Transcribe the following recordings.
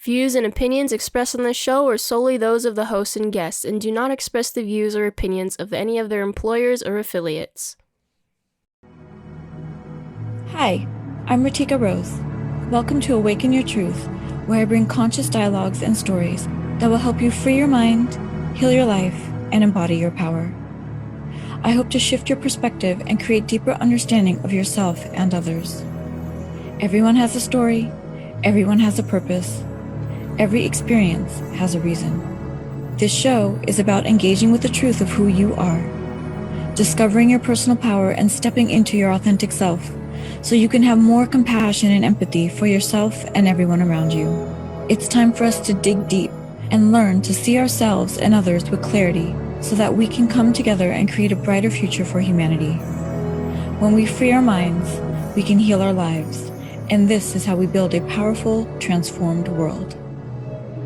Views and opinions expressed on this show are solely those of the host and guests and do not express the views or opinions of any of their employers or affiliates. Hi, I'm Ritika Rose. Welcome to Awaken Your Truth, where I bring conscious dialogues and stories that will help you free your mind, heal your life, and embody your power. I hope to shift your perspective and create deeper understanding of yourself and others. Everyone has a story, everyone has a purpose, every experience has a reason. This show is about engaging with the truth of who you are, discovering your personal power and stepping into your authentic self so you can have more compassion and empathy for yourself and everyone around you. It's time for us to dig deep and learn to see ourselves and others with clarity so that we can come together and create a brighter future for humanity. When we free our minds, we can heal our lives, and this is how we build a powerful, transformed world.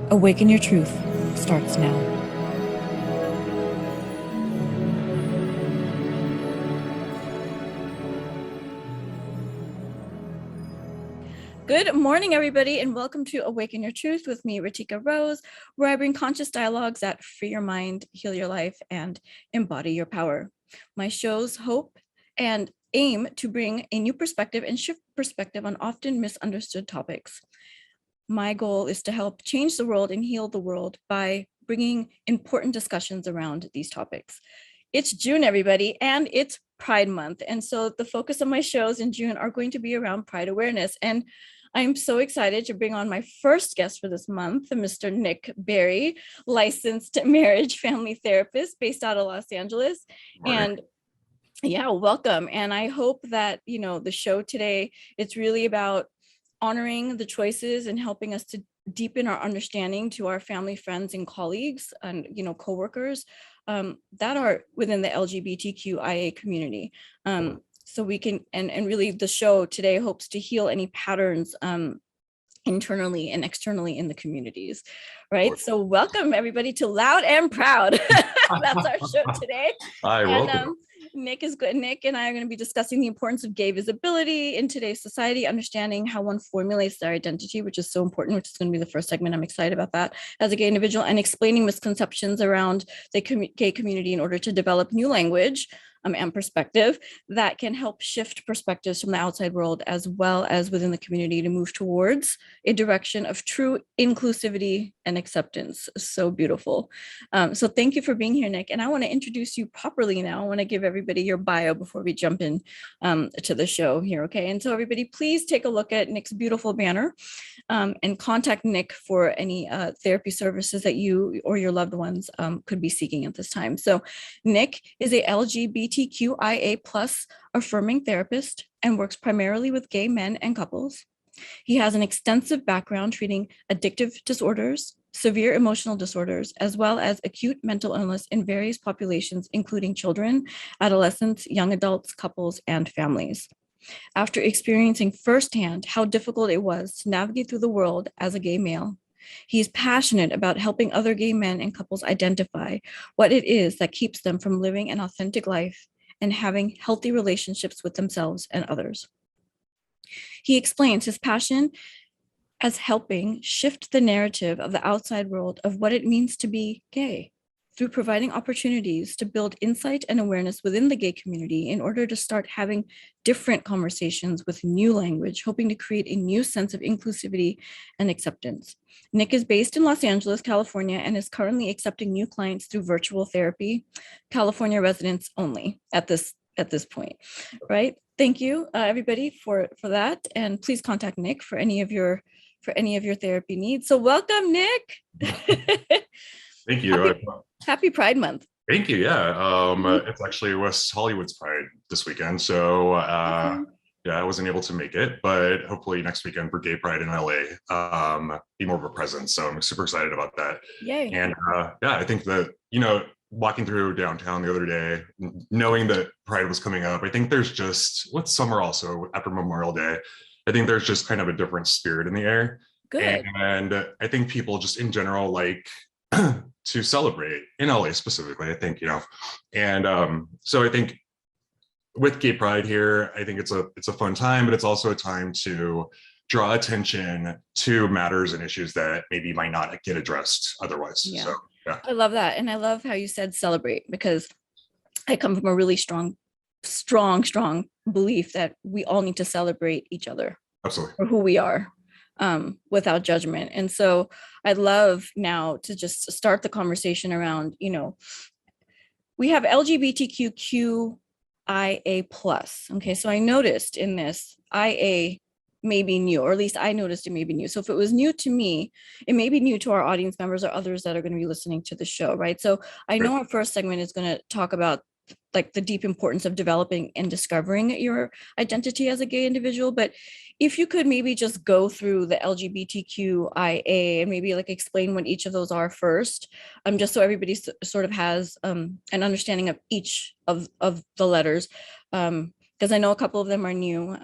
Awaken Your Truth starts now. Good morning, everybody, and welcome to Awaken Your Truth with me, Ritika Rose, where I bring conscious dialogues that free your mind, heal your life, and embody your power. My shows hope and aim to bring a new perspective and shift perspective on often misunderstood topics. My goal is to help change the world and heal the world by bringing important discussions around these topics. It's June, everybody, and it's Pride Month. And so the focus of my shows in June are going to be around Pride awareness. And I'm so excited to bring on my first guest for this month, Mr. Nick Berry, licensed marriage family therapist based out of Los Angeles. And yeah, welcome. And I hope that, the show today, it's really about honoring the choices and helping us to deepen our understanding to our family, friends, and colleagues and, coworkers that are within the LGBTQIA community. So we can, and really the show today hopes to heal any patterns internally and externally in the communities, right? So welcome everybody to Loud and Proud. That's our show today. Hi, welcome. Nick is good. Nick and I are going to be discussing the importance of gay visibility in today's society, understanding how one formulates their identity, which is so important, which is going to be the first segment. I'm excited about that as a gay individual, and explaining misconceptions around the gay community in order to develop new language and perspective that can help shift perspectives from the outside world as well as within the community to move towards a direction of true inclusivity and acceptance. So beautiful. So thank you for being here, Nick. And I want to introduce you properly now. I want to give everybody your bio before we jump in to the show here, okay? And so everybody, please take a look at Nick's beautiful banner and contact Nick for any therapy services that you or your loved ones could be seeking at this time. So Nick is a LGBTQIA plus affirming therapist and works primarily with gay men and couples. He has an extensive background treating addictive disorders, severe emotional disorders, as well as acute mental illness in various populations, including children, adolescents, young adults, couples, and families. After experiencing firsthand how difficult it was to navigate through the world as a gay male, he is passionate about helping other gay men and couples identify what it is that keeps them from living an authentic life and having healthy relationships with themselves and others. He explains his passion as helping shift the narrative of the outside world of what it means to be gay through providing opportunities to build insight and awareness within the gay community in order to start having different conversations with new language, hoping to create a new sense of inclusivity and acceptance. Nick is based in Los Angeles, California, and is currently accepting new clients through virtual therapy, California residents only at this point, right? Thank you, everybody, for that, and please contact Nick for any of your therapy needs. So welcome, Nick. Thank you. Happy Pride Month. Thank you. Yeah, it's actually West Hollywood's Pride this weekend, so yeah, I wasn't able to make it, but hopefully next weekend for Gay Pride in LA, be more of a presence. So I'm super excited about that. Yay! And yeah, I think that walking through downtown the other day, knowing that Pride was coming up, I think there's just summer also after Memorial Day. I think there's just kind of a different spirit in the air. Good. And I think people just in general like to celebrate in LA specifically, I think, and so I think with Gay Pride here, I think it's a fun time, but it's also a time to draw attention to matters and issues that maybe might not get addressed otherwise. Yeah. So yeah. I love that. And I love how you said celebrate, because I come from a really strong belief that we all need to celebrate each other Absolutely. for who we are, without judgment. And so I'd love now to just start the conversation around, we have LGBTQIA plus. Okay, so I noticed in this IA may be new, or at least I noticed it may be new. So if it was new to me, it may be new to our audience members or others that are going to be listening to the show, right? So I know our first segment is going to talk about like the deep importance of developing and discovering your identity as a gay individual. But if you could maybe just go through the LGBTQIA and maybe like explain what each of those are first, just so everybody sort of has an understanding of each of the letters, because I know a couple of them are new,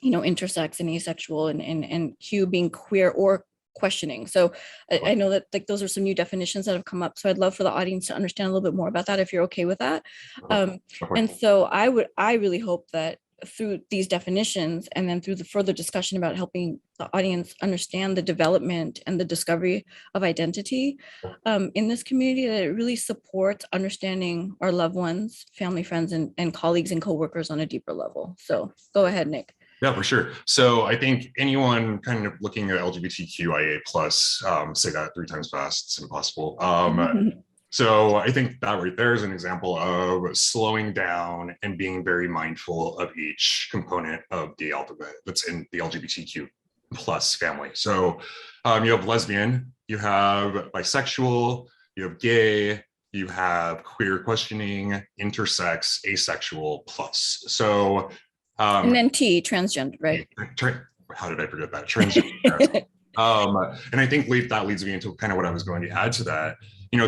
intersex and asexual, and Q being queer or questioning. So I know that like those are some new definitions that have come up. So I'd love for the audience to understand a little bit more about that, if you're okay with that. And so I really hope that through these definitions and then through the further discussion about helping the audience understand the development and the discovery of identity in this community, that it really supports understanding our loved ones, family, friends, and colleagues and coworkers on a deeper level. So go ahead, Nick. Yeah, for sure. So I think anyone kind of looking at LGBTQIA plus, say that 3 times fast, it's impossible. So I think that right there is an example of slowing down and being very mindful of each component of the alphabet that's in the LGBTQ plus family. So you have lesbian, you have bisexual, you have gay, you have queer questioning, intersex, asexual plus. So and then T, transgender, right? How did I forget that? Transgender. And I think that leads me into kind of what I was going to add to that.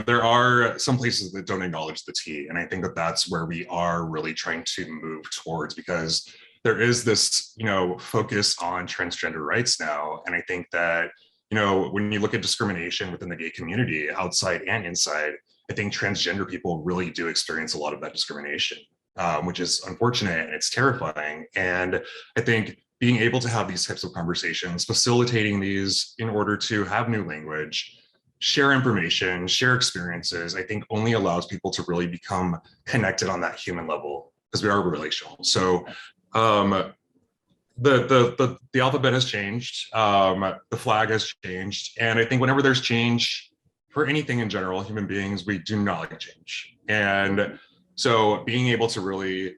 There are some places that don't acknowledge the T, and I think that that's where we are really trying to move towards, because there is this, focus on transgender rights now. And I think that, when you look at discrimination within the gay community, outside and inside, I think transgender people really do experience a lot of that discrimination, which is unfortunate and it's terrifying. And I think being able to have these types of conversations, facilitating these in order to have new language, share information, share experiences, I think only allows people to really become connected on that human level, because we are relational. So the alphabet has changed, the flag has changed. And I think whenever there's change for anything in general, human beings, we do not like change. And so being able to really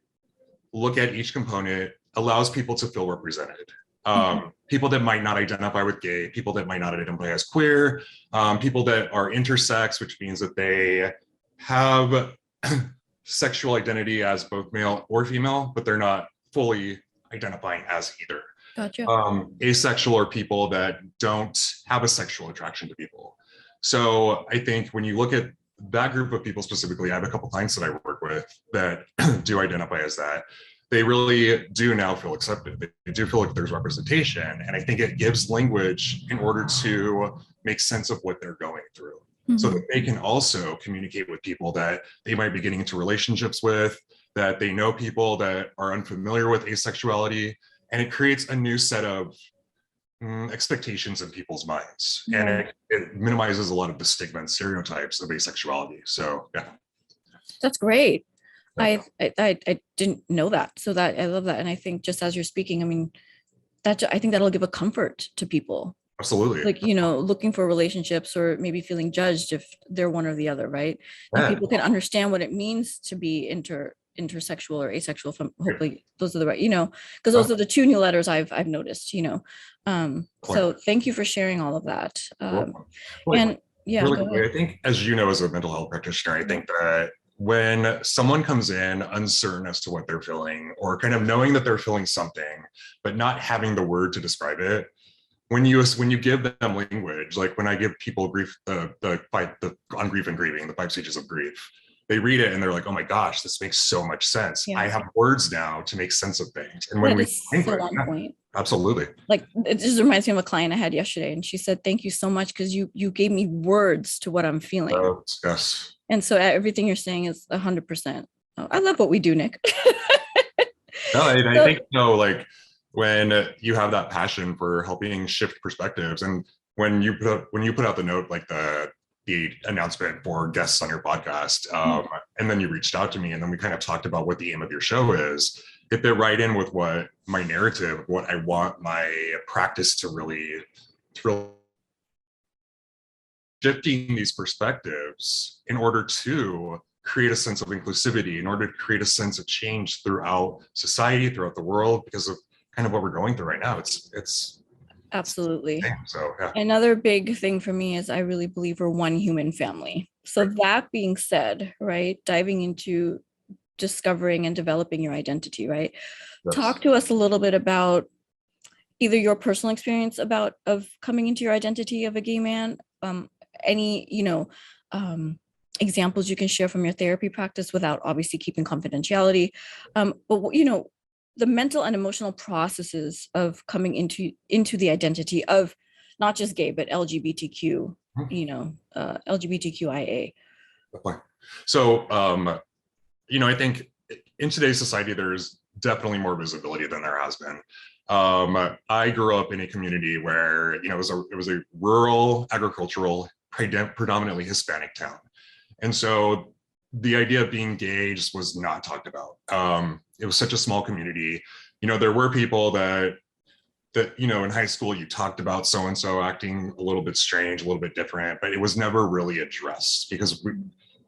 look at each component allows people to feel represented. People that might not identify with gay, people that might not identify as queer, people that are intersex, which means that they have sexual identity as both male or female, but they're not fully identifying as either. Gotcha. Asexual are people that don't have a sexual attraction to people. So I think when you look at that group of people specifically, I have a couple clients that I work with that do identify as that. They really do now feel accepted. They do feel like there's representation. And I think it gives language in order to make sense of what they're going through, so that they can also communicate with people that they might be getting into relationships with, that they know people that are unfamiliar with asexuality. And it creates a new set of expectations in people's minds. And it minimizes a lot of the stigma and stereotypes of asexuality. So yeah. That's great. I didn't know that. So that I love that. And I think just as you're speaking, I mean, I think that'll give a comfort to people. Absolutely. Like, looking for relationships or maybe feeling judged if they're one or the other, right? And people can understand what it means to be intersexual or asexual. From hopefully those are the right, because those are the 2 new letters I've noticed, so thank you for sharing all of that. And yeah, really, I think, as as a mental health practitioner, I think that when someone comes in uncertain as to what they're feeling, or kind of knowing that they're feeling something, but not having the word to describe it, when you give them language, like when I give people grief, on grief and grieving, the 5 stages of grief, they read it and they're like, oh my gosh, this makes so much sense. I have words now to make sense of things. And when so on point. Absolutely. Like, it just reminds me of a client I had yesterday, and she said, thank you so much, because you gave me words to what I'm feeling. Yes. And so everything you're saying is 100%. I love what we do, Nick. No, I think, when you have that passion for helping shift perspectives, and when you put out the note, like the announcement for guests on your podcast, and then you reached out to me, and then we kind of talked about what the aim of your show is. It fit right in with what my narrative, what I want my practice to really shifting these perspectives in order to create a sense of inclusivity, in order to create a sense of change throughout society, throughout the world, because of kind of what we're going through right now. It's Absolutely. so yeah. Another big thing for me is I really believe we're one human family. So that being said, right, diving into discovering and developing your identity, right? Yes. Talk to us a little bit about either your personal experience of coming into your identity of a gay man, any, examples you can share from your therapy practice without obviously keeping confidentiality. But the mental and emotional processes of coming into the identity of not just gay, but LGBTQ, LGBTQIA. So, I think in today's society, there's definitely more visibility than there has been. I grew up in a community where, it was a rural, agricultural, predominantly Hispanic town. And so the idea of being gay just was not talked about. It was such a small community. There were people that in high school you talked about so-and-so acting a little bit strange, a little bit different, but it was never really addressed because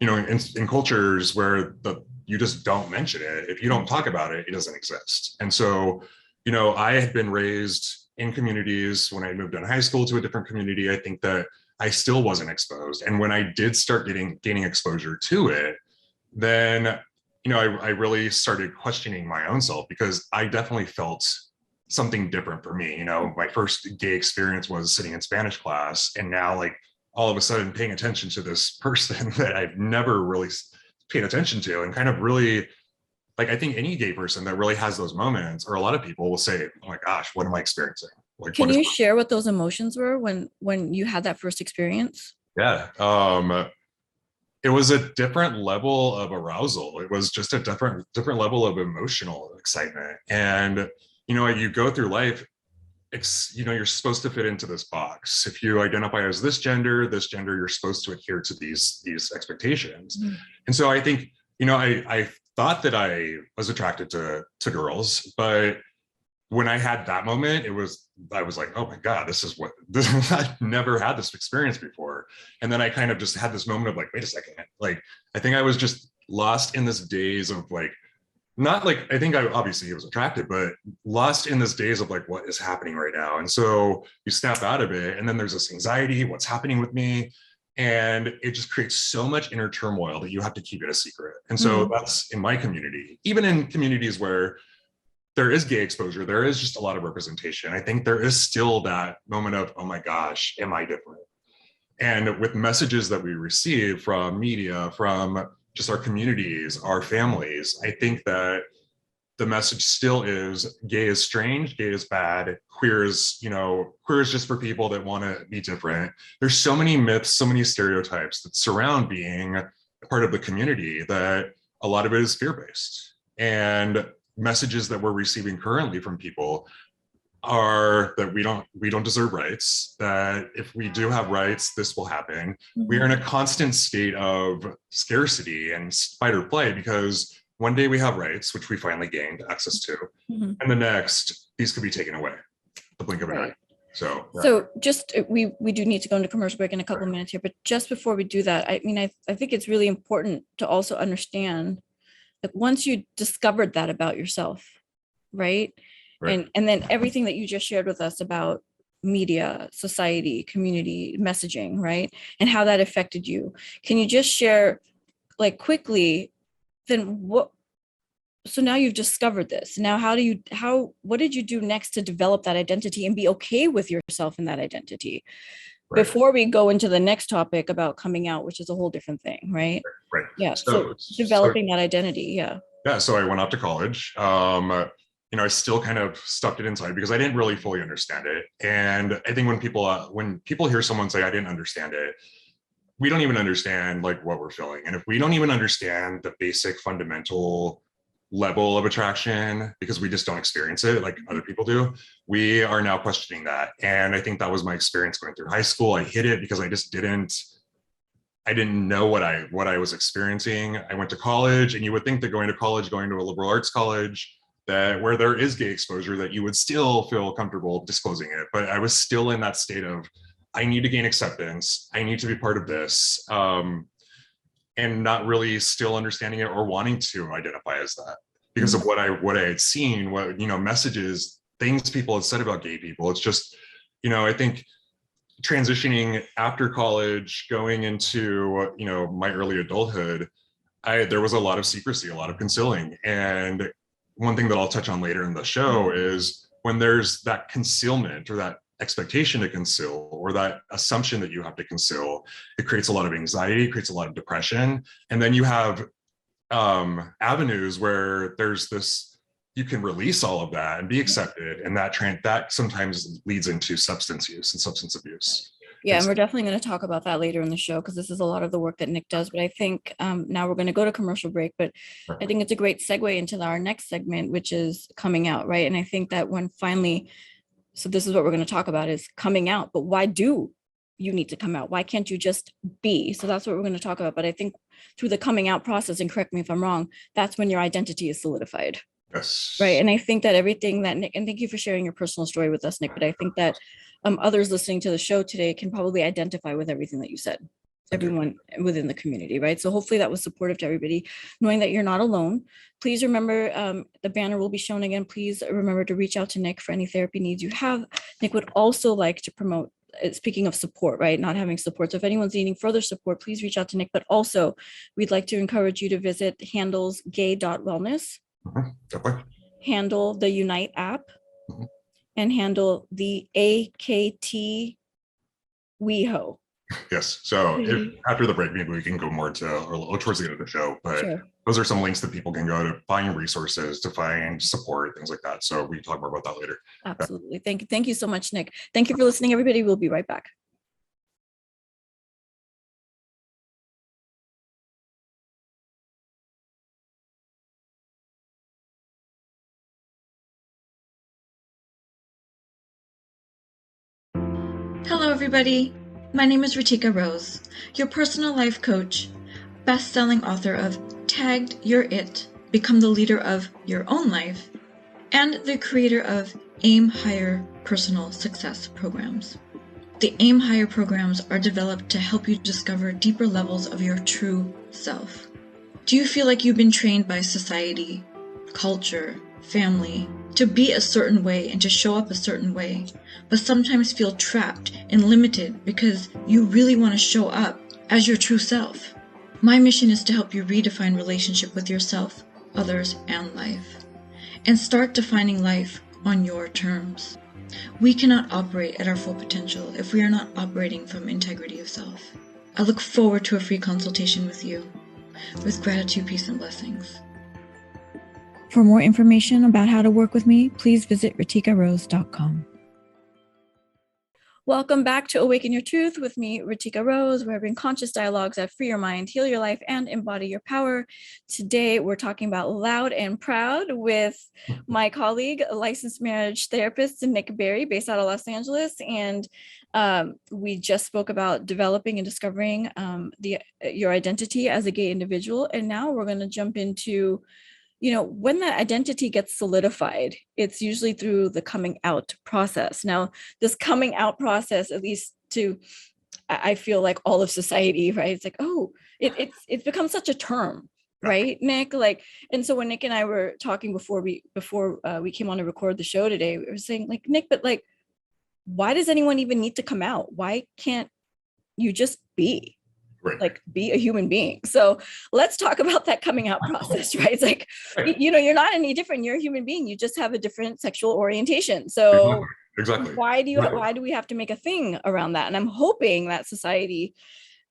in cultures where you just don't mention it, if you don't talk about it, it doesn't exist. And so, I had been raised in communities. When I moved in high school to a different community, I think that I still wasn't exposed. And when I did start gaining exposure to it, then, I really started questioning my own self, because I definitely felt something different for me. My first gay experience was sitting in Spanish class, and now all of a sudden paying attention to this person that I've never really paid attention to, and kind of really, I think any gay person that really has those moments, or a lot of people will say, oh my gosh, what am I experiencing? Can you share what those emotions were when you had that first experience? Yeah. It was a different level of arousal. It was just a different level of emotional excitement. And, you go through life, you're supposed to fit into this box. If you identify as this gender, you're supposed to adhere to these expectations. Mm-hmm. And so I think, I thought that I was attracted to girls, but when I had that moment, I was like, oh my God, I've never had this experience before. And then I kind of just had this moment of wait a second. I think I was just lost in this daze of I think obviously he was attracted, but lost in this daze of what is happening right now. And so you snap out of it, and then there's this anxiety, what's happening with me? And it just creates so much inner turmoil that you have to keep it a secret. And so that's in my community. Even in communities where there is gay exposure, there is just a lot of representation, I think there is still that moment of, oh my gosh, am I different? And with messages that we receive from media, from just our communities, our families, I think that the message still is gay is strange, gay is bad, queer is just for people that want to be different. There's so many myths, so many stereotypes that surround being part of the community, that a lot of it is fear-based. And messages that we're receiving currently from people are that we don't deserve rights, that if we do have rights, this will happen. Mm-hmm. We are in a constant state of scarcity and fight or flight, because one day we have rights, which we finally gained access to, and the next, these could be taken away, the blink of an eye. So just we do need to go into commercial break in a couple of minutes here, but just before we do that, I think it's really important to also understand that once you discovered that about yourself, right? And then everything that you just shared with us about media, society, community, messaging, right? And how that affected you. Can you just share quickly, then what, so now you've discovered this. Now, what did you do next to develop that identity and be okay with yourself in that identity? Before we go into the next topic about coming out, which is a whole different thing, right? Yeah. So developing that identity. Yeah. Yeah. So I went off to college. I still kind of stuffed it inside because I didn't really fully understand it. And I think when people hear someone say, I didn't understand it, we don't even understand what we're feeling. And if we don't even understand the basic fundamental level of attraction because we just don't experience it like other people do. We are now questioning that. And I think that was my experience going through high school. I hid it because I didn't know what I was experiencing. I went to college, and you would think that going to college, going to a liberal arts college, that where there is gay exposure, that you would still feel comfortable disclosing it. But I was still in that state of, I need to gain acceptance. I need to be part of this. And not really still understanding it or wanting to identify as that because of what I had seen, messages, things people had said about gay people. It's just, I think transitioning after college, going into, my early adulthood, there was a lot of secrecy, a lot of concealing. And one thing that I'll touch on later in the show is when there's that concealment or that expectation to conceal or that assumption that you have to conceal, it creates a lot of anxiety, creates a lot of depression. And then you have avenues where there's this, you can release all of that and be accepted. And that sometimes leads into substance use and substance abuse. Yeah, and we're definitely going to talk about that later in the show because this is a lot of the work that Nick does. But I think now we're going to go to commercial break, but I think it's a great segue into our next segment, which is coming out, right? And I think that when finally, so this is what we're going to talk about is coming out, but why do you need to come out? Why can't you just be? So that's what we're going to talk about. But I think through the coming out process, and correct me if I'm wrong, that's when your identity is solidified. Yes. Right. And I think that everything that Nick, and thank you for sharing your personal story with us, Nick, but I think that others listening to the show today can probably identify with everything that you said, everyone within the community, right? So hopefully that was supportive to everybody, knowing that you're not alone. Please remember, the banner will be shown again. Please remember to reach out to Nick for any therapy needs you have. Nick would also like to promote, speaking of support, right? Not having support. So if anyone's needing further support, please reach out to Nick. But also, we'd like to encourage you to visit handles gay.wellness, handle the Unite app, and handle the AKT WeHo. Yes. So after the break, maybe we can go more to or towards the end of the show. But those are some links that people can go to find resources, to find support, things like that. So we can talk more about that later. Absolutely. Thank you. Thank you so much, Nick. Thank you for listening, everybody. We'll be right back. Hello, everybody. My name is Ritika Rose, your personal life coach, best-selling author of Tagged You're It, Become the Leader of Your Own Life, and the creator of Aim Higher Personal Success Programs. The Aim Higher programs are developed to help you discover deeper levels of your true self. Do you feel like you've been trained by society, culture, family, to be a certain way and to show up a certain way, but sometimes feel trapped and limited because you really want to show up as your true self? My mission is to help you redefine relationship with yourself, others, and life, and start defining life on your terms. We cannot operate at our full potential if we are not operating from integrity of self. I look forward to a free consultation with you. With gratitude, peace, and blessings. For more information about how to work with me, please visit ritikarose.com. Welcome back to Awaken Your Truth with me, Ritika Rose, where I bring conscious dialogues that free your mind, heal your life, and embody your power. Today, we're talking about Loud and Proud with my colleague, licensed marriage therapist, Nick Berry, based out of Los Angeles. And we just spoke about developing and discovering your identity as a gay individual. And now we're going to jump into when that identity gets solidified, it's usually through the coming out process. Now, this coming out process, at least I feel like all of society, right? It's like, oh, it's become such a term, right, Nick? Like, and so when Nick and I were talking before we came on to record the show today, we were saying, like, Nick, but like, why does anyone even need to come out? Why can't you just be? Right. Like, be a human being. So let's talk about that coming out process, right? It's like, you're not any different. You're a human being. You just have a different sexual orientation. So exactly. Why do we have to make a thing around that? And I'm hoping that society,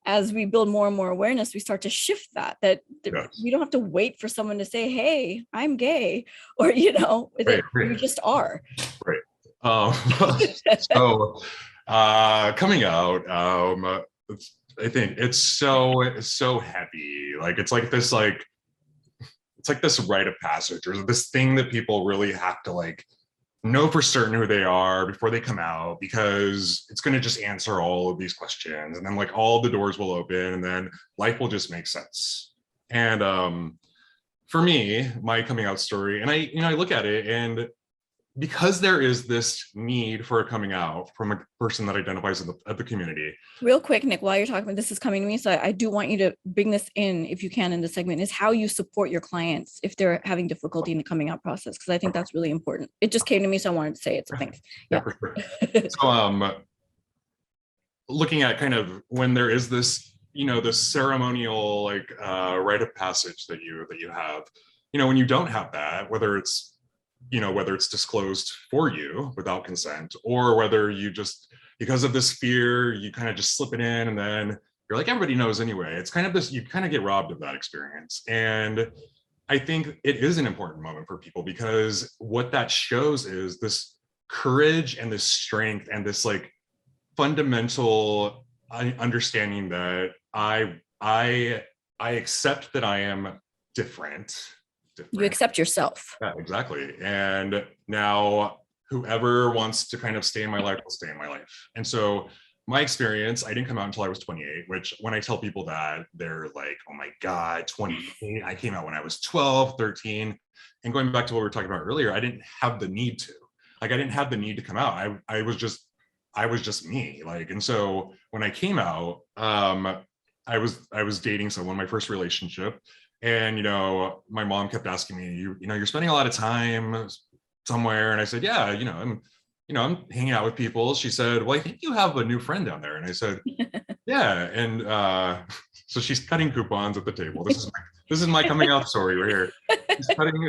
as we build more and more awareness, we start to shift that we don't have to wait for someone to say, hey, I'm gay, or, that we just are. Right. So coming out, I think it's so heavy. Like, it's like this, like, it's like this rite of passage, or this thing that people really have to like know for certain who they are before they come out, because it's going to just answer all of these questions, and then like all the doors will open, and then life will just make sense. And for me, my coming out story, and I look at it, and because there is this need for a coming out from a person that identifies in the community. Real quick, Nick, while you're talking about this is coming to me, so I do want you to bring this in, if you can, in the segment, is how you support your clients if they're having difficulty in the coming out process, because I think that's really important. It just came to me, so I wanted to say it. So thanks. Yeah, for sure. So looking at kind of when there is this, this ceremonial like rite of passage that you have, when you don't have that, whether it's disclosed for you without consent, or whether you just, because of this fear, you kind of just slip it in, and then you're like, everybody knows anyway. It's kind of this, you kind of get robbed of that experience. And I think it is an important moment for people, because what that shows is this courage and this strength and this like fundamental understanding that I accept that I am different. You accept yourself. Yeah, exactly. And now whoever wants to kind of stay in my life will stay in my life. And so my experience, I didn't come out until I was 28, which when I tell people that, they're like, oh my God, 28. I came out when I was 12, 13. And going back to what we were talking about earlier, I didn't have the need to. Like, I didn't have the need to come out. I was just me. Like, and so when I came out, I was dating someone, my first relationship. And, my mom kept asking me, you're spending a lot of time somewhere. And I said, yeah, I'm hanging out with people. She said, well, I think you have a new friend down there. And I said, yeah. And so she's cutting coupons at the table. This is my coming out story right here.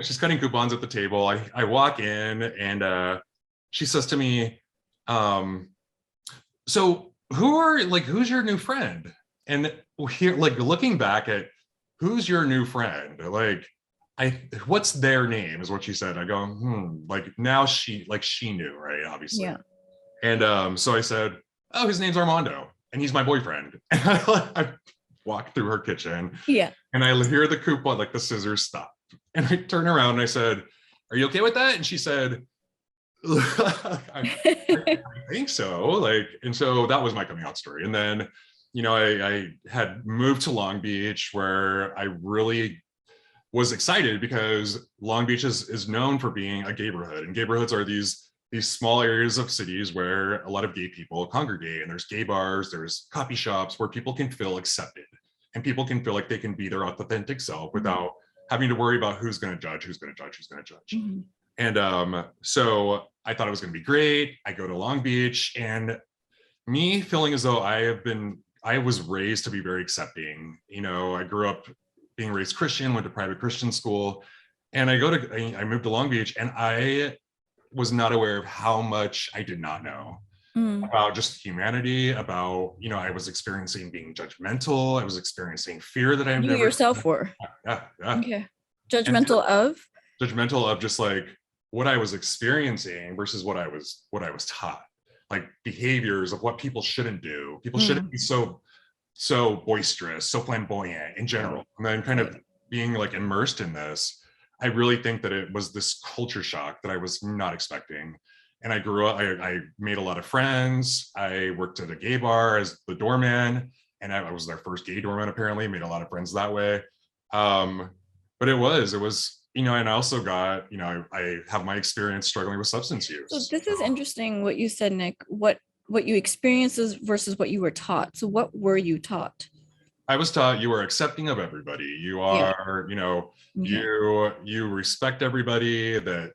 She's cutting coupons at the table. I walk in, and she says to me, so who's your new friend? And here, like, looking back at who's your new friend, like, what's their name is what she said. I go, like, now she knew, right? Obviously. Yeah. And so I said, oh, his name's Armando, and he's my boyfriend. And I walked through her kitchen. Yeah. And I hear the coupon, like the scissors stop. And I turn around and I said, are you okay with that? And she said, I think so. Like, and so that was my coming out story. And then, I had moved to Long Beach, where I really was excited, because Long Beach is known for being a gayborhood, and gayborhoods are these small areas of cities where a lot of gay people congregate, and there's gay bars, there's coffee shops where people can feel accepted, and people can feel like they can be their authentic self without having to worry about who's going to judge. Mm-hmm. And so I thought it was going to be great. I go to Long Beach, and me feeling as though I was raised to be very accepting. I grew up being raised Christian, went to private Christian school, and I moved to Long Beach, and I was not aware of how much I did not know about just humanity, about, I was experiencing being judgmental. I was experiencing fear that I never yourself were. Yeah. Okay. Judgmental of just like what I was experiencing versus what I was taught. Like behaviors of what people shouldn't do. People shouldn't be so boisterous, so flamboyant in general. And then kind of being like immersed in this, I really think that it was this culture shock that I was not expecting. And I grew up, I made a lot of friends. I worked at a gay bar as the doorman, and I was their first gay doorman, apparently, made a lot of friends that way. But it was, and I also got, I have my experience struggling with substance use. So this is interesting what you said, Nick, what you experienced versus what you were taught. So what were you taught? I was taught you are accepting of everybody. You are, you respect everybody, that,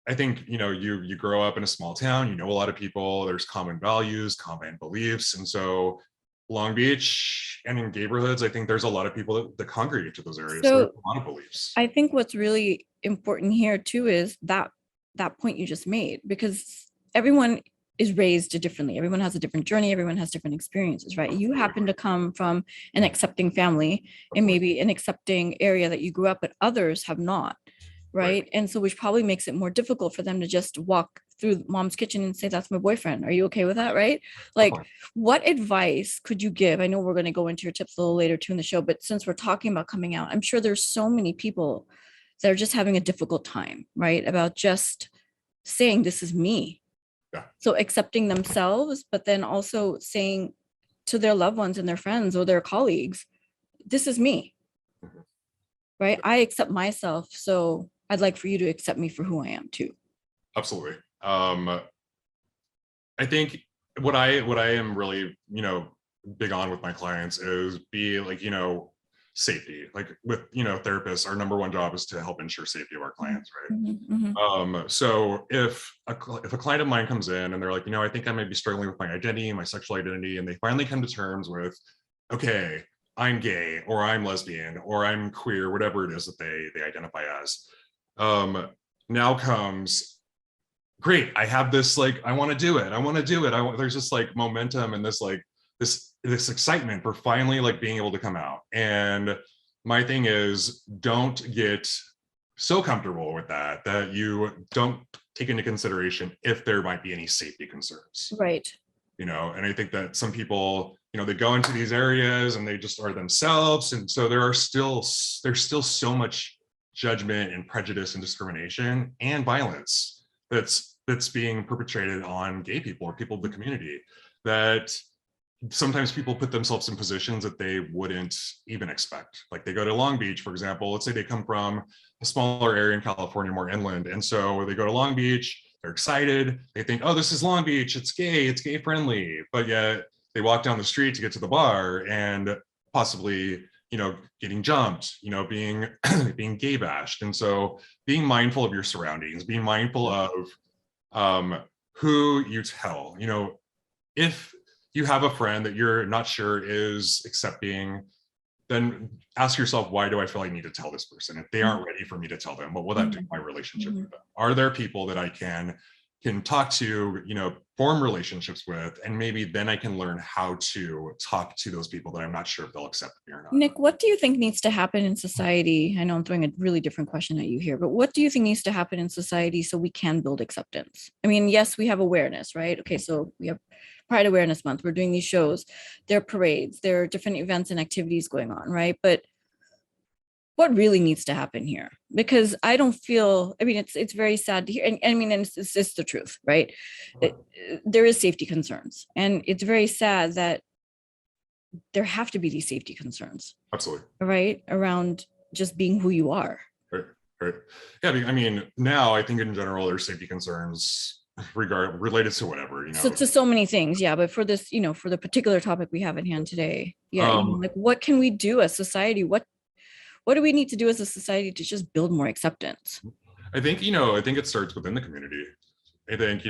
I think, you grow up in a small town, a lot of people, there's common values, common beliefs. And so Long Beach and in neighborhoods, I think there's a lot of people that congregate to those areas. So there's a lot of beliefs. I think what's really important here too is that point you just made, because everyone is raised differently. Everyone has a different journey. Everyone has different experiences, right? You happen to come from an accepting family and maybe an accepting area that you grew up, but others have not. right? And so which probably makes it more difficult for them to just walk through mom's kitchen and say, that's my boyfriend. Are you okay with that? Right? Like, what advice could you give? I know we're going to go into your tips a little later too in the show, but since we're talking about coming out, I'm sure there's so many people that are just having a difficult time, right? About just saying, this is me. Yeah. So accepting themselves, but then also saying to their loved ones and their friends or their colleagues, this is me, right? I accept myself. So I'd like for you to accept me for who I am too. Absolutely. I think what I am really, big on with my clients is be like, safety. Like with, therapists, our number one job is to help ensure safety of our clients, right? So if a client of mine comes in and they're like, I think I might be struggling with my identity, my sexual identity, and they finally come to terms with, okay, I'm gay, or I'm lesbian, or I'm queer, whatever it is that they identify as. Now comes, great, I have this, like, I want to do it. There's this like momentum and this like this excitement for finally like being able to come out. And my thing is, don't get so comfortable with that you don't take into consideration if there might be any safety concerns. Right. And I think that some people, they go into these areas and they just are themselves. And so there's still so much judgment and prejudice and discrimination and violence that's being perpetrated on gay people or people of the community, that sometimes people put themselves in positions that they wouldn't even expect. Like they go to Long Beach, for example, let's say they come from a smaller area in California, more inland. And so they go to Long Beach, they're excited. They think, oh, this is Long Beach, it's gay friendly. But yet they walk down the street to get to the bar and possibly, getting jumped, being being gay bashed. And so being mindful of your surroundings, being mindful of who you tell, if you have a friend that you're not sure is accepting, then ask yourself, why do I feel I need to tell this person? If they aren't ready for me to tell them, what will that do to my relationship with them? Are there people that I can talk to, form relationships with, and maybe then I can learn how to talk to those people that I'm not sure if they'll accept me or not. Nick, what do you think needs to happen in society? I know I'm throwing a really different question at you here, but what do you think needs to happen in society so we can build acceptance? I mean, yes, we have awareness, right? Okay, so we have Pride Awareness Month. We're doing these shows, there are parades, there are different events and activities going on, right? But what really needs to happen here? Because I don't feel, I mean, it's very sad to hear. And I mean, and it's the truth, right? There is safety concerns. And it's very sad that there have to be these safety concerns. Absolutely. Right? Around just being who you are. Right. Yeah, I mean, now I think in general, there's safety concerns related to whatever, So to so many things. Yeah. But for this, for the particular topic we have in hand today, like what can we do as society? What do we need to do as a society to just build more acceptance? I think it starts within the community. I think,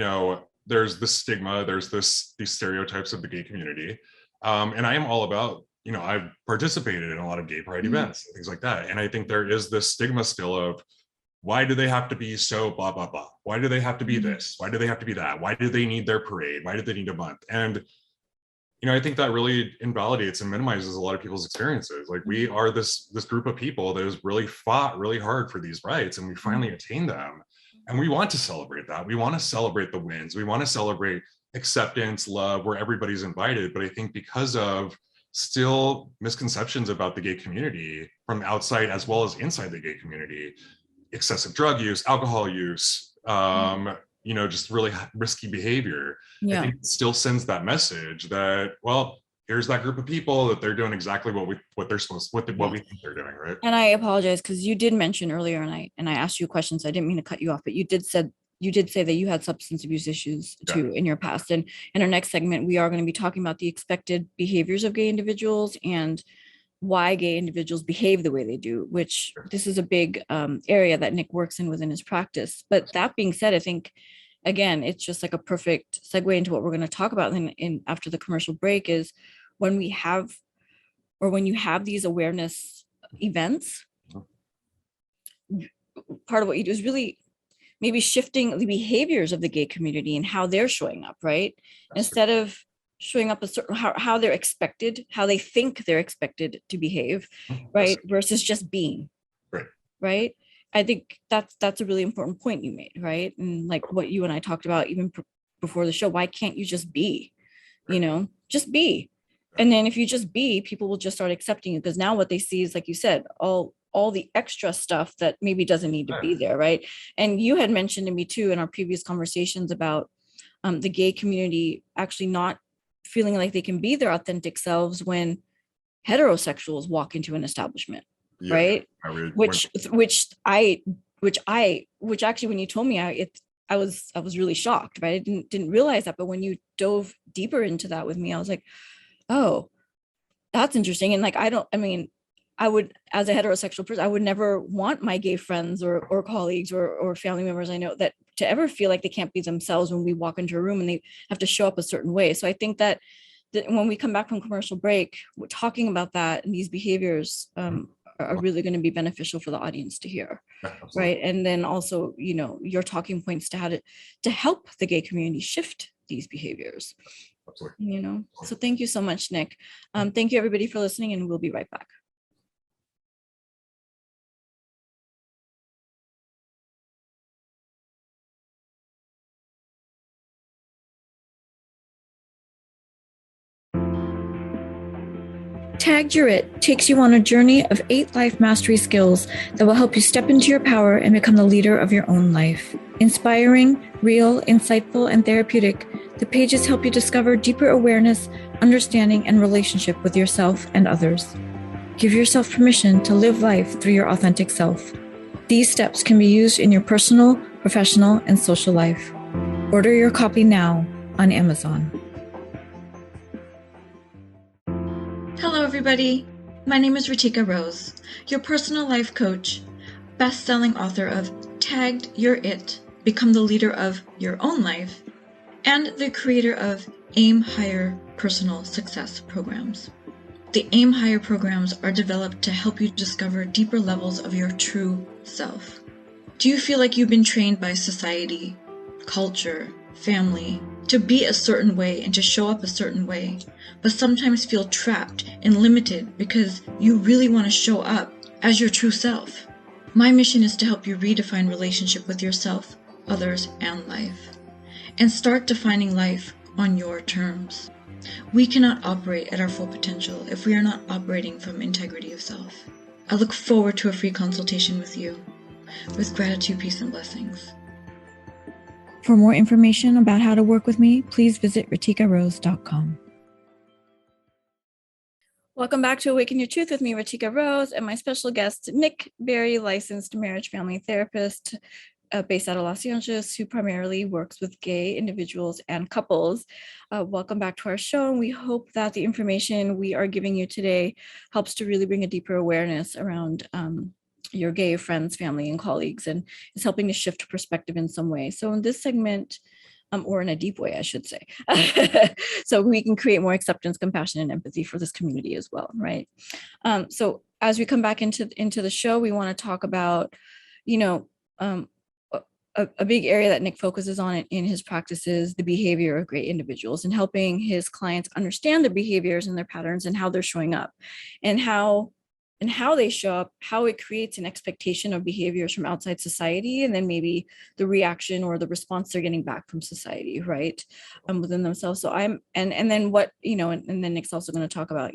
there's this stigma, there's these stereotypes of the gay community. And I am all about, I've participated in a lot of gay pride events, things like that. And I think there is this stigma still of, why do they have to be so blah, blah, blah? Why do they have to be this? Why do they have to be that? Why do they need their parade? Why do they need a month? And I think that really invalidates and minimizes a lot of people's experiences. Like we are this group of people that has really fought really hard for these rights, and we finally attained them. And we want to celebrate that. We want to celebrate the wins. We want to celebrate acceptance, love, where everybody's invited. But I think because of still misconceptions about the gay community from outside as well as inside the gay community, excessive drug use, alcohol use, just really risky behavior. I think it still sends that message that, well, here's that group of people that they're doing exactly what they're supposed what we think they're doing, right? And I apologize because you did mention earlier, and I asked you questions. I didn't mean to cut you off, but you did say that you had substance abuse issues too in your past. And in our next segment, we are going to be talking about the expected behaviors of gay individuals and why gay individuals behave the way they do, which this is a big area that Nick works in within his practice. But that being said, I think, again, it's just like a perfect segue into what we're going to talk about in after the commercial break is when you have these awareness events, part of what you do is really maybe shifting the behaviors of the gay community and how they're showing up, right? Instead of showing up a certain how they're expected, how they think they're expected to behave, right? Versus just being, right? I think that's a really important point you made, right? And like what you and I talked about even before the show, why can't you just be, just be? And then if you just be, people will just start accepting you, because now what they see is, like you said, all the extra stuff that maybe doesn't need to be there, right? And you had mentioned to me too in our previous conversations about the gay community actually not feeling like they can be their authentic selves when heterosexuals walk into an establishment, Yeah, right? I would, Which actually, when you told me, I was really shocked, right? I didn't realize that, but when you dove deeper into that with me, I was like, oh, that's interesting. And like, I would, as a heterosexual person, I would never want my gay friends or colleagues or family members I know that to ever feel like they can't be themselves when we walk into a room and they have to show up a certain way. So I think that when we come back from commercial break, we're talking about that, and these behaviors are really going to be beneficial for the audience to hear, right? And then also, your talking points to how to help the gay community shift these behaviors. Absolutely. So thank you so much, Nick. Thank you everybody for listening, and we'll be right back. Tagged Your It takes you on a journey of 8 life mastery skills that will help you step into your power and become the leader of your own life. Inspiring, real, insightful, and therapeutic, the pages help you discover deeper awareness, understanding, and relationship with yourself and others. Give yourself permission to live life through your authentic self. These steps can be used in your personal, professional, and social life. Order your copy now on Amazon. Hello, everybody. My name is Ritika Rose, your personal life coach, best-selling author of Tagged Your It, Become the Leader of Your Own Life, and the creator of Aim Higher Personal Success Programs. The Aim Higher programs are developed to help you discover deeper levels of your true self. Do you feel like you've been trained by society, culture, family, to be a certain way and to show up a certain way, but sometimes feel trapped and limited because you really want to show up as your true self? My mission is to help you redefine relationship with yourself, others, and life, and start defining life on your terms. We cannot operate at our full potential if we are not operating from integrity of self. I look forward to a free consultation with you. With gratitude, peace, and blessings. For more information about how to work with me, please visit RitikaRose.com. Welcome back to Awaken Your Truth with me, Ritika Rose, and my special guest, Nick Berry, licensed marriage family therapist based out of Los Angeles, who primarily works with gay individuals and couples. Welcome back to our show, and we hope that the information we are giving you today helps to really bring a deeper awareness around your gay friends, family, and colleagues, and is helping to shift perspective in some way. So in this segment, or in a deep way, I should say, so we can create more acceptance, compassion, and empathy for this community as well, right? So as we come back into the show, we want to talk about, a big area that Nick focuses on in his practice is the behavior of great individuals, and helping his clients understand their behaviors and their patterns and how they're showing up, and how they show up, how it creates an expectation of behaviors from outside society, and then maybe the reaction or the response they're getting back from society, right, within themselves. So and then what, and then Nick's also going to talk about,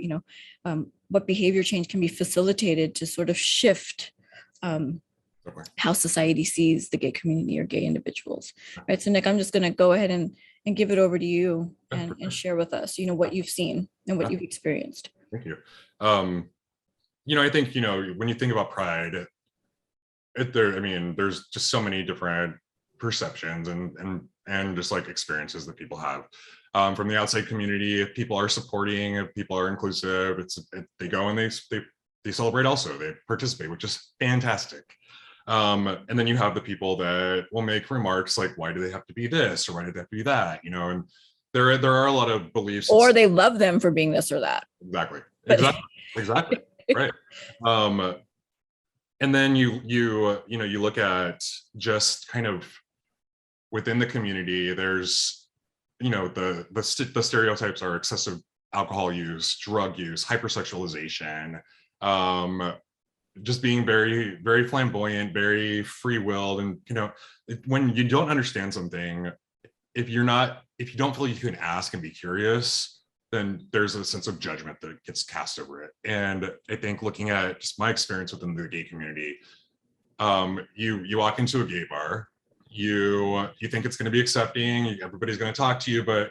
what behavior change can be facilitated to sort of shift how society sees the gay community or gay individuals, right? So Nick, I'm just going to go ahead and give it over to you and share with us, what you've seen and what you've experienced. Thank you. I think, when you think about pride, there's just so many different perceptions and just like experiences that people have. From the outside community, if people are supporting, if people are inclusive, they go and they celebrate also, they participate, which is fantastic. And then you have the people that will make remarks like, why do they have to be this, or why do they have to be that, and there are a lot of beliefs. Or they love them for being this or that. Exactly. Right. And then you look at just kind of within the community, there's, the stereotypes are excessive alcohol use, drug use, hypersexualization, just being very, very flamboyant, very free-willed. And, when you don't understand something, if you don't feel you can ask and be curious, then there's a sense of judgment that gets cast over it. And I think looking at just my experience within the gay community, you walk into a gay bar, you think it's going to be accepting, everybody's going to talk to you, but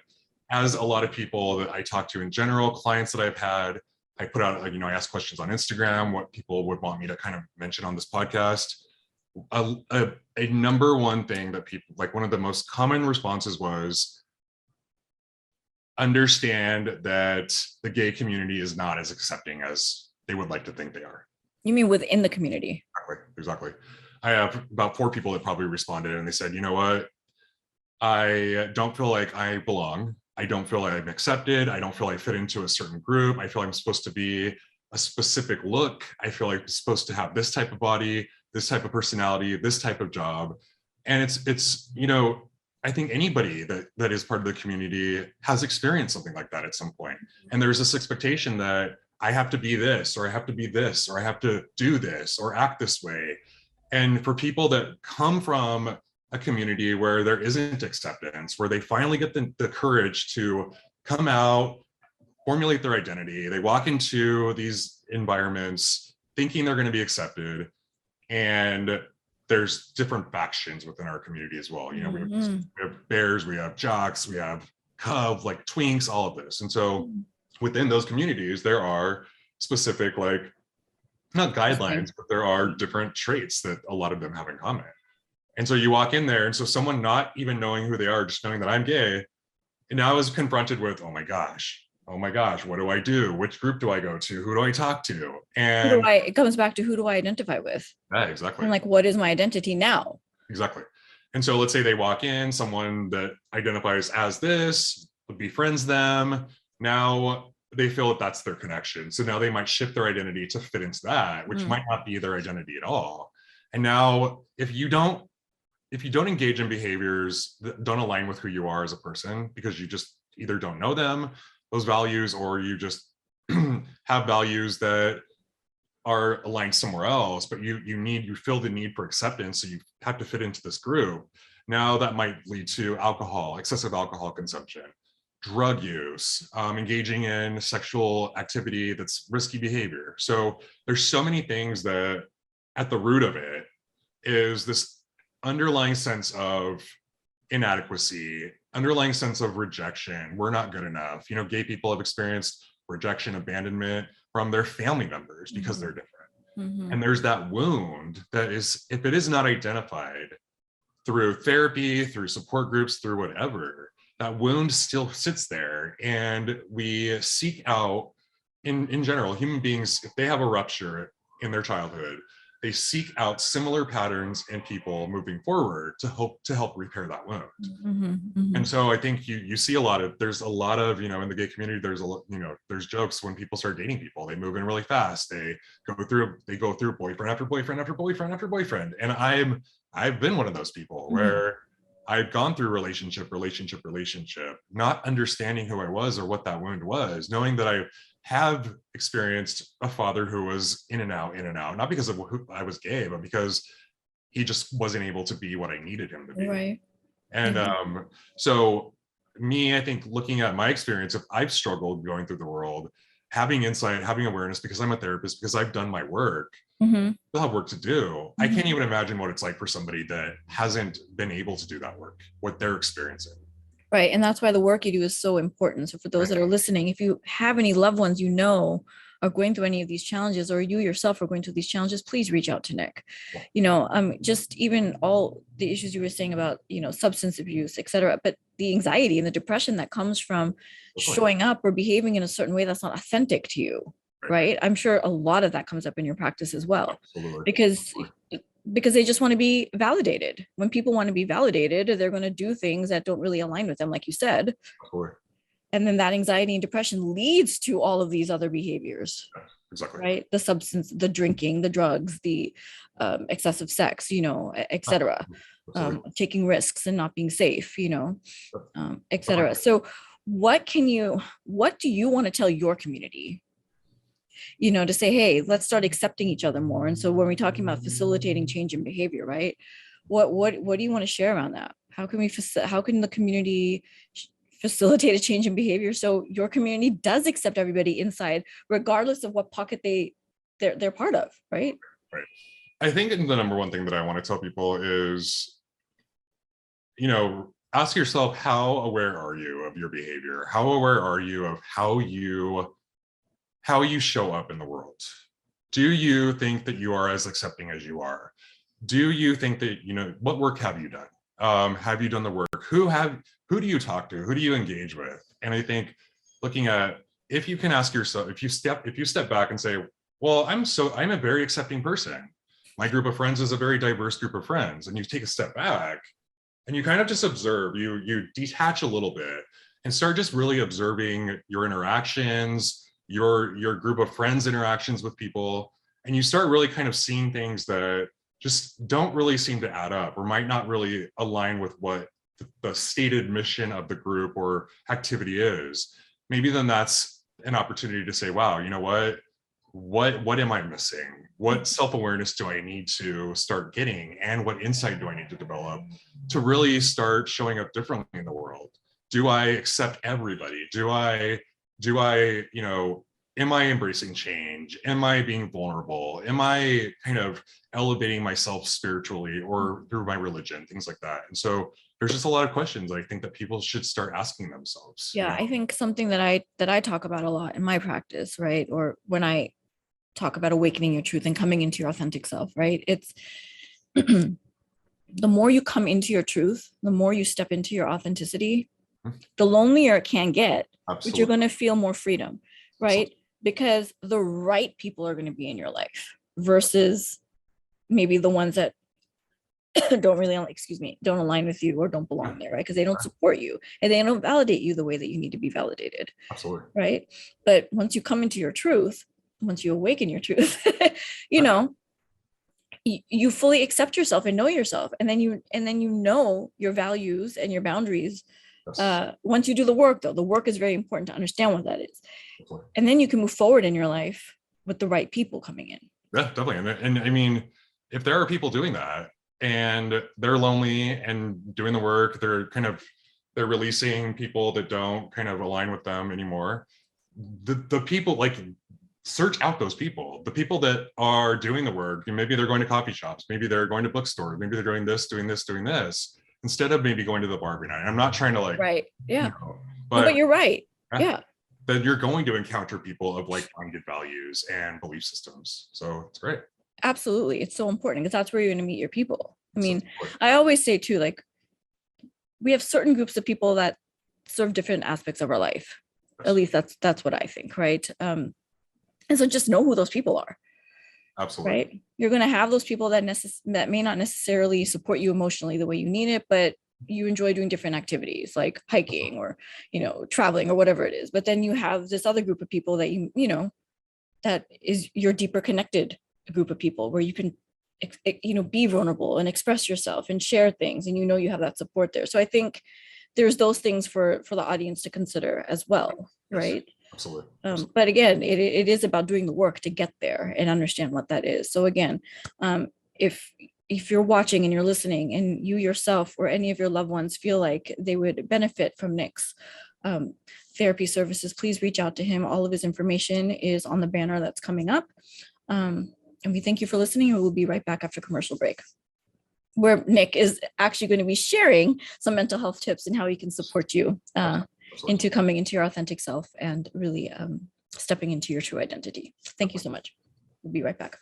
as a lot of people that I talk to in general, clients that I've had, I put out, I ask questions on Instagram, what people would want me to kind of mention on this podcast. A number one thing that people, like one of the most common responses was, understand that the gay community is not as accepting as they would like to think they are. You mean within the community? Exactly. I have about 4 people that probably responded, and they said, you know what? I don't feel like I belong. I don't feel like I'm accepted. I don't feel I fit into a certain group. I feel I'm supposed to be a specific look. I feel like I'm supposed to have this type of body, this type of personality, this type of job. And it's I think anybody that is part of the community has experienced something like that at some point. And there's this expectation that I have to be this, or I have to be this, or I have to do this, or act this way. And for people that come from a community where there isn't acceptance, where they finally get the courage to come out, formulate their identity, they walk into these environments thinking they're going to be accepted, and there's different factions within our community as well. We have bears, we have jocks, we have cub, like twinks, all of this. And so within those communities, there are specific, like, not guidelines, but there are different traits that a lot of them have in common. And so you walk in there, and so someone not even knowing who they are, just knowing that I'm gay, and now I was confronted with, oh my gosh, what do I do? Which group do I go to? Who do I talk to? And it comes back to, who do I identify with? Yeah, exactly. And like, what is my identity now? Exactly. And so let's say they walk in, someone that identifies as this befriends them. Now they feel that that's their connection. So now they might shift their identity to fit into that, which might not be their identity at all. And now if you don't engage in behaviors that don't align with who you are as a person, because you just either don't know them, those values, or you just have values that are aligned somewhere else, but you feel the need for acceptance, so you have to fit into this group. Now that might lead to excessive alcohol consumption, drug use, engaging in sexual activity that's risky behavior. So there's so many things that at the root of it is this underlying sense of inadequacy, underlying sense of rejection. We're not good enough. Gay people have experienced rejection, abandonment from their family members because they're different. And there's that wound that is, if it is not identified through therapy, through support groups, through whatever, that wound still sits there. And we seek out, in general, human beings, if they have a rupture in their childhood, they seek out similar patterns in people moving forward to help repair that wound. And so I think you see there's a lot of, in the gay community, there's jokes when people start dating people, they move in really fast. They go through boyfriend after boyfriend after boyfriend after boyfriend. And I've been one of those people where I'd gone through relationship, not understanding who I was or what that wound was, knowing that I have experienced a father who was in and out, not because of who I was gay, but because he just wasn't able to be what I needed him to be. Right. And so I think looking at my experience, if I've struggled going through the world, having insight, having awareness, because I'm a therapist, because I've done my work, still have work to do. I can't even imagine what it's like for somebody that hasn't been able to do that work, what they're experiencing. Right. And that's why the work you do is so important. So for those that are listening, if you have any loved ones are going through any of these challenges, or you yourself are going through these challenges, please reach out to Nick. Just even all the issues you were saying about, substance abuse, et cetera, but the anxiety and the depression that comes from showing up or behaving in a certain way that's not authentic to you. Right. I'm sure a lot of that comes up in your practice as well. Absolutely. Because they just want to be validated. When people want to be validated, they're going to do things that don't really align with them, like you said. Sure. And then that anxiety and depression leads to all of these other behaviors. Exactly. Right? The substance, the drinking, the drugs, the excessive sex, et cetera. Taking risks and not being safe, et cetera. So what do you want to tell your community? to say, hey, let's start accepting each other more. And so when we're talking about facilitating change in behavior, right? What do you want to share around that? How can the community facilitate a change in behavior so your community does accept everybody inside, regardless of what pocket they're part of, right? Right. I think the number one thing that I want to tell people is, ask yourself, how aware are you of your behavior? How aware are you of how you show up in the world? Do you think that you are as accepting as you are? Do you think that, what work have you done? Have you done the work? Who do you talk to? Who do you engage with? And I think looking at, if you can ask yourself, if you step back and say, well, I'm a very accepting person. My group of friends is a very diverse group of friends. And you take a step back and you kind of just observe, you detach a little bit and start just really observing your interactions, your group of friends' interactions with people. And you start really kind of seeing things that just don't really seem to add up or might not really align with what the stated mission of the group or activity is. Maybe then that's an opportunity to say, wow, you know what am I missing? What self-awareness do I need to start getting? And what insight do I need to develop to really start showing up differently in the world? Do I accept everybody? Do I, am I embracing change? Am I being vulnerable? Am I kind of elevating myself spiritually or through my religion, things like that? And so there's just a lot of questions I think that people should start asking themselves. Yeah, I think something that I talk about a lot in my practice, right? Or when I talk about awakening your truth and coming into your authentic self, right? It's the more you come into your truth, the more you step into your authenticity, the lonelier it can get, Absolutely. but you're going to feel more freedom, right? Absolutely. Because the right people are going to be in your life versus maybe the ones that don't align with you or don't belong there, right? Because they don't support you and they don't validate you the way that you need to be validated. Absolutely. Right. But once you come into your truth, once you awaken your truth, you fully accept yourself and know yourself. And then you know your values and your boundaries. Yes. Once you do the work, though, the work is very important to understand what that is. Absolutely. And then you can move forward in your life with the right people coming in. Yeah, definitely. And I mean, if there are people doing that and they're lonely and doing the work, they're releasing people that don't kind of align with them anymore. The people, like, search out those people, the people that are doing the work. Maybe they're going to coffee shops, maybe they're going to bookstores, maybe they're doing this, instead of maybe going to the bar every night. I'm not trying to right. Yeah. But you're right. Yeah. Then you're going to encounter people of like-minded values and belief systems. So it's great. Absolutely. It's so important because that's where you're going to meet your people. I mean, I always say too, like, we have certain groups of people that serve different aspects of our life. Yes. At least that's what I think. Right. And so just know who those people are. Absolutely. Right. You're going to have those people that may not necessarily support you emotionally the way you need it, but you enjoy doing different activities like hiking or, traveling or whatever it is. But then you have this other group of people that that is your deeper connected group of people where you can, be vulnerable and express yourself and share things. And you have that support there. So I think there's those things for the audience to consider as well. Right. Absolutely. But again, it is about doing the work to get there and understand what that is. So again, if you're watching and you're listening and you yourself or any of your loved ones feel like they would benefit from Nick's therapy services, please reach out to him. All of his information is on the banner that's coming up. And we thank you for listening, and we'll be right back after commercial break, where Nick is actually going to be sharing some mental health tips and how he can support you into coming into your authentic self and really stepping into your true identity. Thank you so much. We'll be right back.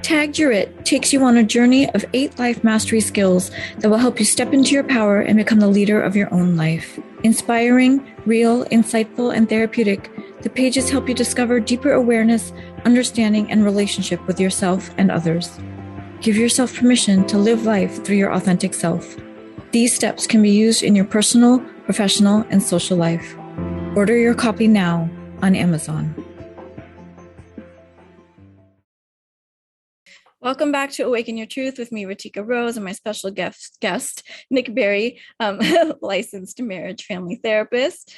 Tagged Your It takes you on a journey of 8 life mastery skills that will help you step into your power and become the leader of your own life. Inspiring, real, insightful, and therapeutic, the pages help you discover deeper awareness, understanding, and relationship with yourself and others. Give yourself permission to live life through your authentic self. These steps can be used in your personal, professional, and social life. Order your copy now on Amazon. Welcome back to Awaken Your Truth with me, Ratika Rose, and my special guest Nick Berry, licensed marriage family therapist.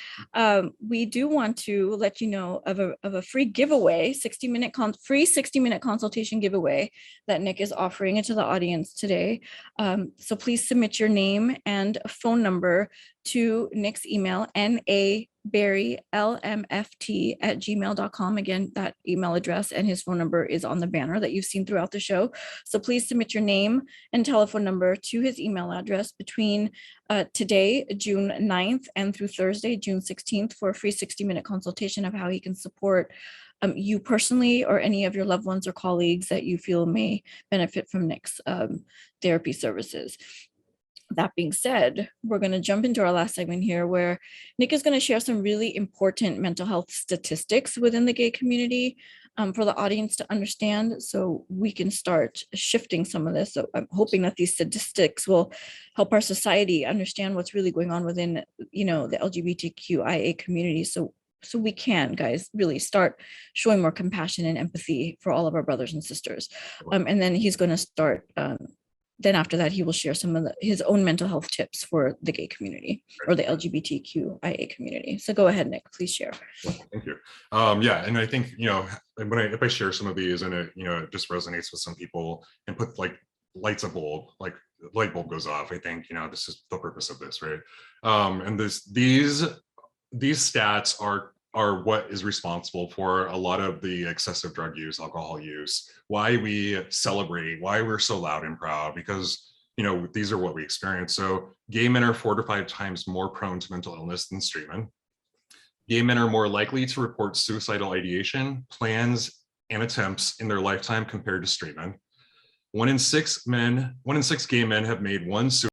We do want to let you know of a free giveaway, free 60-minute consultation giveaway that Nick is offering it to the audience today. So please submit your name and a phone number to Nick's email, naberrylmft@gmail.com. Again, that email address and his phone number is on the banner that you've seen throughout the show. So please submit your name and telephone number to his email address between today, June 9th, and through Thursday, June 16th, for a free 60-minute consultation of how he can support you personally or any of your loved ones or colleagues that you feel may benefit from Nick's therapy services. That being said, we're going to jump into our last segment here where Nick is going to share some really important mental health statistics within the gay community for the audience to understand, so we can start shifting some of this. So I'm hoping that these statistics will help our society understand what's really going on within, the LGBTQIA community. So we can, guys, really start showing more compassion and empathy for all of our brothers and sisters. And then he's going to start then after that, he will share some of his own mental health tips for the gay community or the LGBTQIA community. So go ahead, Nick, please share. Thank you. Yeah, and I think, if I share some of these and it just resonates with some people and put light bulb goes off, I think, this is the purpose of this, right? And these stats are what is responsible for a lot of the excessive drug use, alcohol use, why we celebrate, why we're so loud and proud, because, these are what we experience. So gay men are 4 to 5 times more prone to mental illness than straight men. Gay men are more likely to report suicidal ideation, plans, and attempts in their lifetime compared to straight men. 1 in 6 gay men have made one suicide